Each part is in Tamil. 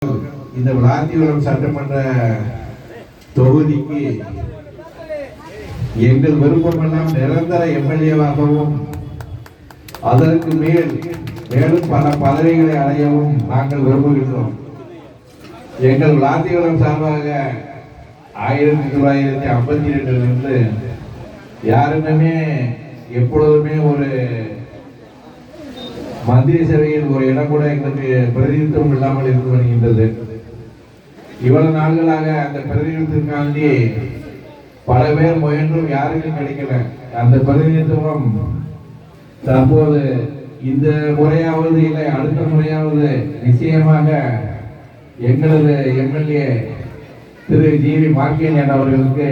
இந்த விளாத்திகுளம் சட்டமன்ற தொகுதிக்கு எங்கள் விருப்பமெல்லாம் நிரந்தர எம்எல்ஏவாகவும் அதற்கு மேலும் பல பதவிகளை அடையவும் நாங்கள் விரும்புகின்றோம். எங்கள் விளாத்திகுளம் சார்பாக 1952 யாருமே எப்பொழுதுமே ஒரு மந்திரி சபையில் ஒரு இடம் கூட எங்களுக்கு பிரதிநிதித்துவம் இல்லாமல் இருந்து வருகின்றது. இவ்வளவு நாட்களாக அந்த பிரதிநிதித்துவத்திற்காண்டி பல பேர் முயன்றும் யாருக்கும் கிடைக்கல. அந்த பிரதிநிதித்துவம் தற்போது இந்த முறையாவது இல்லை அடுத்த முறையாவது நிச்சயமாக எங்களது எம்எல்ஏ திரு ஜி.வி. மார்க்கேனியன் அவர்களுக்கு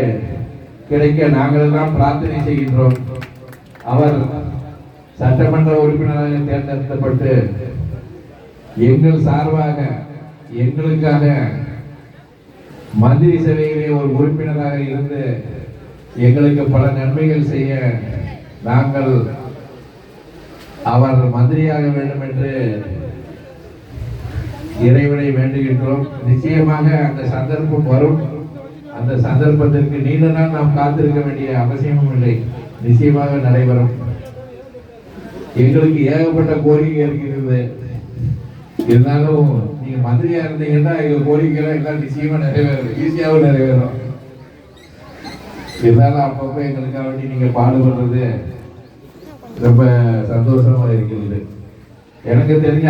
கிடைக்க நாங்கள் எல்லாம் பிரார்த்தனை செய்கின்றோம். அவர் சட்டமன்ற உறுப்பினராக தேர்ந்தெடுக்கப்பட்டு எங்கள் சார்பாக எங்களுக்காக மந்திரி சபையிலே ஒரு உறுப்பினராக இருந்து எங்களுக்கு பல நன்மைகள் செய்ய நாங்கள் அவர் மந்திரியாக வேண்டும் என்று இறைவனை வேண்டுகின்றோம். நிச்சயமாக அந்த சந்தர்ப்பம் வரும். அந்த சந்தர்ப்பத்திற்கு நீண்ட நாள் நாம் காத்திருக்க வேண்டிய அவசியமும் இல்லை. நிச்சயமாக நடைபெறும். எங்களுக்கு ஏகப்பட்ட கோரிக்கை இருக்கிறது. இருந்தாலும் நீங்க மந்திரியா இருந்தீங்கன்னா எங்க கோரிக்கைகள் எல்லாம் நிச்சயமா நிறைவேறும், ஈஸியாகவும் நிறைவேறும். இருந்தாலும் அப்பப்ப எங்களுக்காக வேண்டி நீங்க பாடுபடுறது ரொம்ப சந்தோஷமா இருக்கிறது. எனக்கு தெரிஞ்ச